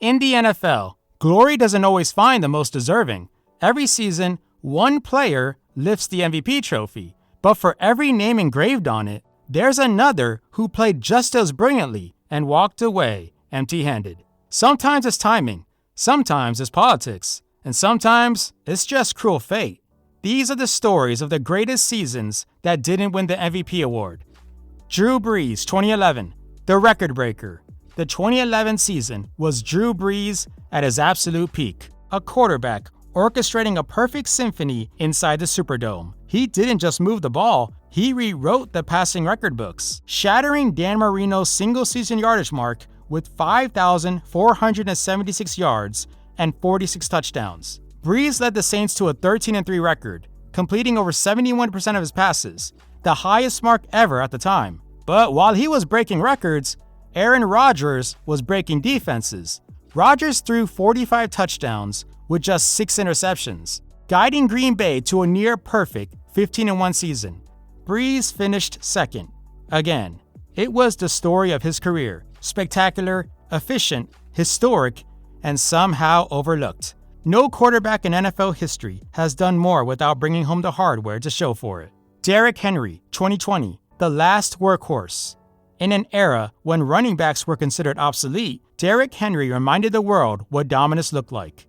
In the NFL, glory doesn't always find the most deserving. Every season, one player lifts the MVP trophy, but for every name engraved on it, there's another who played just as brilliantly and walked away empty-handed. Sometimes it's timing, sometimes it's politics, and sometimes it's just cruel fate. These are the stories of the greatest seasons that didn't win the MVP award. Drew Brees, 2011, the record breaker. The 2011 season was Drew Brees at his absolute peak, a quarterback orchestrating a perfect symphony inside the Superdome. He didn't just move the ball, he rewrote the passing record books, shattering Dan Marino's single-season yardage mark with 5,476 yards and 46 touchdowns. Brees led the Saints to a 13-3 record, completing over 71% of his passes, the highest mark ever at the time. But while he was breaking records, Aaron Rodgers was breaking defenses. Rodgers threw 45 touchdowns with just 6 interceptions, guiding Green Bay to a near-perfect 15-1 season. Brees finished second. Again, it was the story of his career, spectacular, efficient, historic, and somehow overlooked. No quarterback in NFL history has done more without bringing home the hardware to show for it. Derrick Henry, 2020, the last workhorse. In an era when running backs were considered obsolete, Derrick Henry reminded the world what dominance looked like.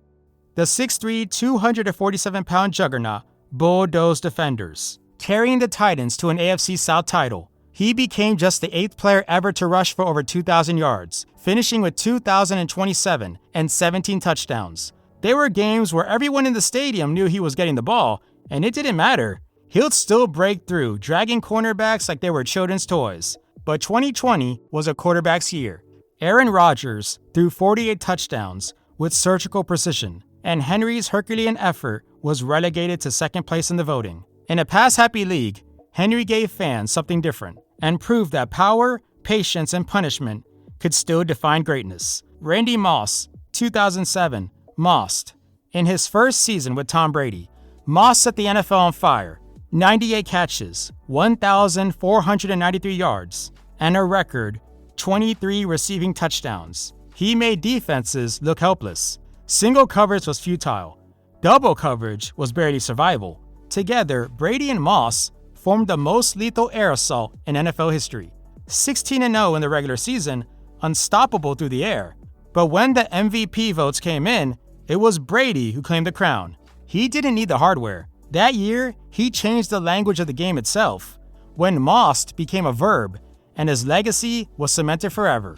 The 6'3", 247-pound juggernaut bulldozed defenders, carrying the Titans to an AFC South title. He became just the 8th player ever to rush for over 2,000 yards, finishing with 2,027 and 17 touchdowns. There were games where everyone in the stadium knew he was getting the ball, and it didn't matter. He'd still break through, dragging cornerbacks like they were children's toys. But 2020 was a quarterback's year. Aaron Rodgers threw 48 touchdowns with surgical precision, and Henry's Herculean effort was relegated to second place in the voting. In a pass-happy league, Henry gave fans something different and proved that power, patience, and punishment could still define greatness. Randy Moss, 2007, Mossed. In his first season with Tom Brady, Moss set the NFL on fire. 98 catches, 1,493 yards, and a record 23 receiving touchdowns. He made defenses look helpless. Single coverage was futile. Double coverage was barely survivable. Together, Brady and Moss formed the most lethal air assault in NFL history. 16-0 in the regular season, unstoppable through the air. But when the MVP votes came in, it was Brady who claimed the crown. He didn't need the hardware. That year, he changed the language of the game itself, when Mossed became a verb, and his legacy was cemented forever.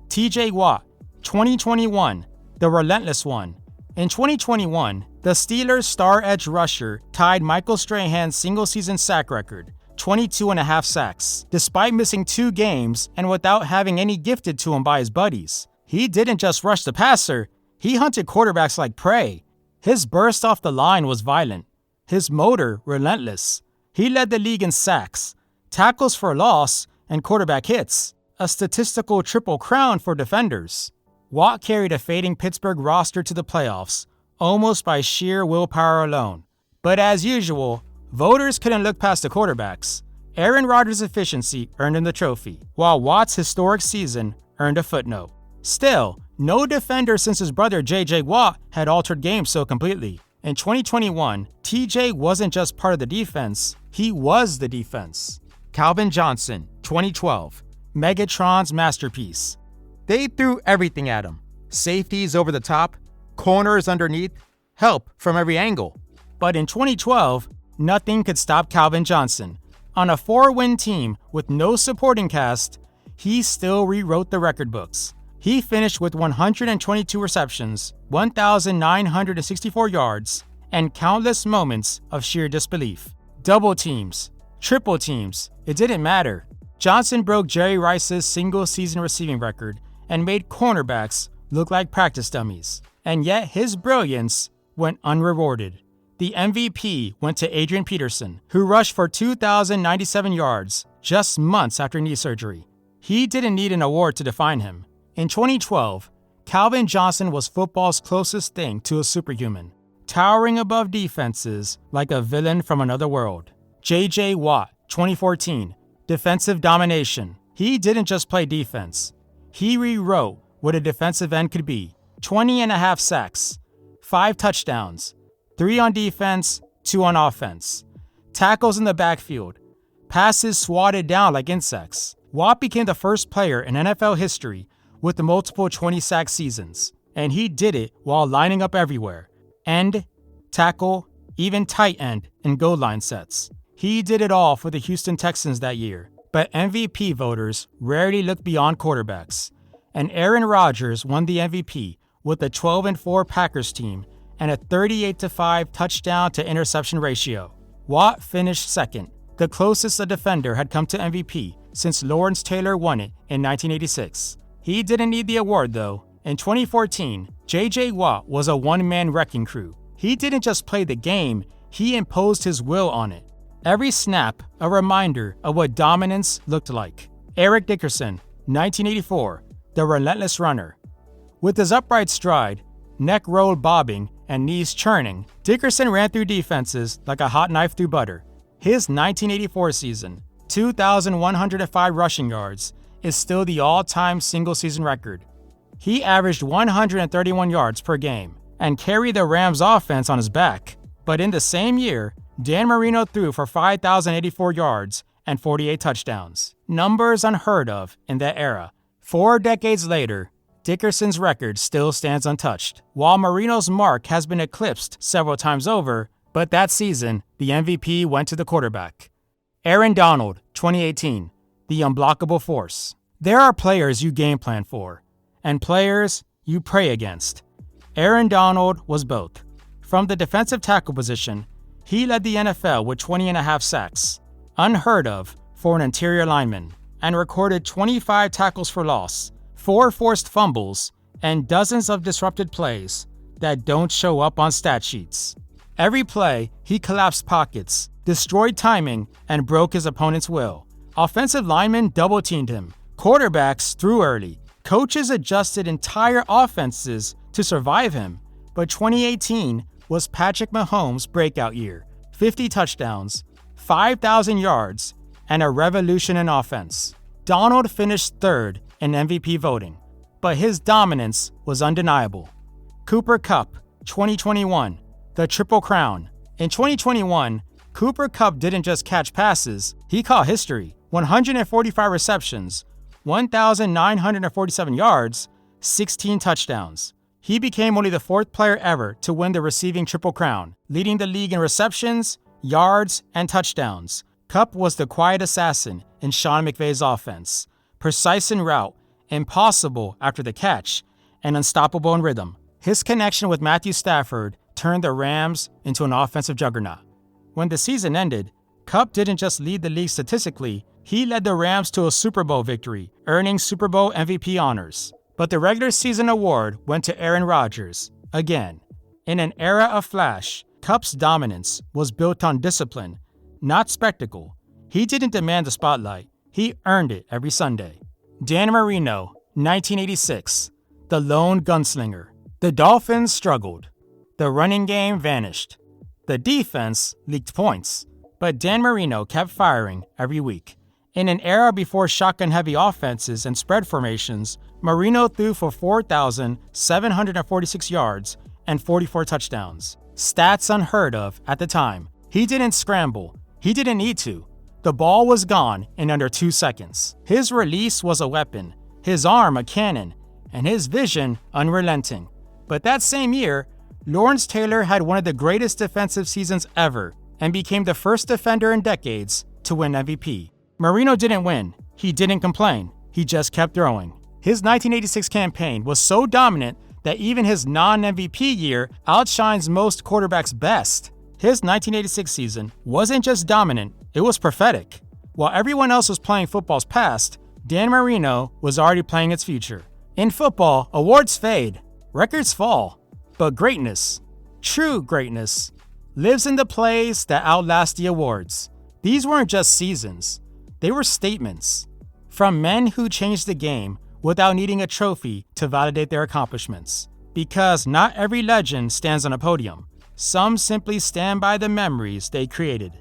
TJ Watt, 2021, the relentless one. In 2021, the Steelers' star edge rusher tied Michael Strahan's single-season sack record, 22.5 sacks, despite missing 2 games and without having any gifted to him by his buddies. He didn't just rush the passer, he hunted quarterbacks like prey. His burst off the line was violent. His motor, relentless. He led the league in sacks, tackles for loss, and quarterback hits, a statistical triple crown for defenders. Watt carried a fading Pittsburgh roster to the playoffs, almost by sheer willpower alone. But as usual, voters couldn't look past the quarterbacks. Aaron Rodgers' efficiency earned him the trophy, while Watt's historic season earned a footnote. Still, no defender since his brother J.J. Watt had altered games so completely. In 2021, TJ wasn't just part of the defense, he was the defense. Calvin Johnson, 2012, Megatron's masterpiece. They threw everything at him. Safeties over the top, corners underneath, help from every angle. But in 2012, nothing could stop Calvin Johnson. On a 4-win team with no supporting cast, he still rewrote the record books. He finished with 122 receptions, 1,964 yards, and countless moments of sheer disbelief. Double teams, triple teams, it didn't matter. Johnson broke Jerry Rice's single-season receiving record and made cornerbacks look like practice dummies. And yet his brilliance went unrewarded. The MVP went to Adrian Peterson, who rushed for 2,097 yards just months after knee surgery. He didn't need an award to define him. In 2012, Calvin Johnson was football's closest thing to a superhuman, towering above defenses like a villain from another world. J.J. Watt, 2014, defensive domination. He didn't just play defense. He rewrote what a defensive end could be. 20.5 sacks, 5 touchdowns, 3 on defense, 2 on offense, tackles in the backfield, passes swatted down like insects. Watt became the first player in NFL history with the multiple 20-sack seasons, and he did it while lining up everywhere. End, tackle, even tight end in goal line sets. He did it all for the Houston Texans that year, but MVP voters rarely look beyond quarterbacks, and Aaron Rodgers won the MVP with a 12-4 Packers team and a 38-5 touchdown to interception ratio. Watt finished second, the closest a defender had come to MVP since Lawrence Taylor won it in 1986. He didn't need the award though. In 2014, J.J. Watt was a one-man wrecking crew. He didn't just play the game, he imposed his will on it. Every snap, a reminder of what dominance looked like. Eric Dickerson, 1984, the relentless runner. With his upright stride, neck roll bobbing, and knees churning, Dickerson ran through defenses like a hot knife through butter. His 1984 season, 2,105 rushing yards, is still the all-time single-season record. He averaged 131 yards per game and carried the Rams' offense on his back. But in the same year, Dan Marino threw for 5,084 yards and 48 touchdowns. Numbers unheard of in that era. 4 decades later, Dickerson's record still stands untouched, while Marino's mark has been eclipsed several times over, but that season, the MVP went to the quarterback. Aaron Donald, 2018, the unblockable force. There are players you game plan for, and players you pray against. Aaron Donald was both. From the defensive tackle position, he led the NFL with 20.5 sacks, unheard of for an interior lineman, and recorded 25 tackles for loss, 4 forced fumbles, and dozens of disrupted plays that don't show up on stat sheets. Every play, he collapsed pockets, destroyed timing, and broke his opponent's will. Offensive linemen double-teamed him. Quarterbacks threw early. Coaches adjusted entire offenses to survive him. But 2018 was Patrick Mahomes' breakout year. 50 touchdowns, 5,000 yards, and a revolution in offense. Donald finished third in MVP voting, but his dominance was undeniable. Cooper Kupp, 2021, the Triple Crown. In 2021, Cooper Kupp didn't just catch passes, he caught history. 145 receptions, 1,947 yards, 16 touchdowns. He became only the 4th player ever to win the receiving Triple Crown, leading the league in receptions, yards, and touchdowns. Kupp was the quiet assassin in Sean McVay's offense, precise in route, impossible after the catch, and unstoppable in rhythm. His connection with Matthew Stafford turned the Rams into an offensive juggernaut. When the season ended, Kupp didn't just lead the league statistically, he led the Rams to a Super Bowl victory, earning Super Bowl MVP honors. But the regular season award went to Aaron Rodgers, again. In an era of flash, Kupp's dominance was built on discipline, not spectacle. He didn't demand the spotlight, he earned it every Sunday. Dan Marino, 1986, the lone gunslinger. The Dolphins struggled. The running game vanished. The defense leaked points, but Dan Marino kept firing every week. In an era before shotgun-heavy offenses and spread formations, Marino threw for 4,746 yards and 44 touchdowns. Stats unheard of at the time. He didn't scramble. He didn't need to. The ball was gone in under 2 seconds. His release was a weapon, his arm a cannon, and his vision unrelenting. But that same year, Lawrence Taylor had one of the greatest defensive seasons ever and became the first defender in decades to win MVP. Marino didn't win. He didn't complain. He just kept throwing. His 1986 campaign was so dominant that even his non-MVP year outshines most quarterbacks' best. His 1986 season wasn't just dominant, it was prophetic. While everyone else was playing football's past, Dan Marino was already playing its future. In football, awards fade, records fall, but greatness, true greatness, lives in the plays that outlast the awards. These weren't just seasons, they were statements from men who changed the game without needing a trophy to validate their accomplishments. Because not every legend stands on a podium. Some simply stand by the memories they created.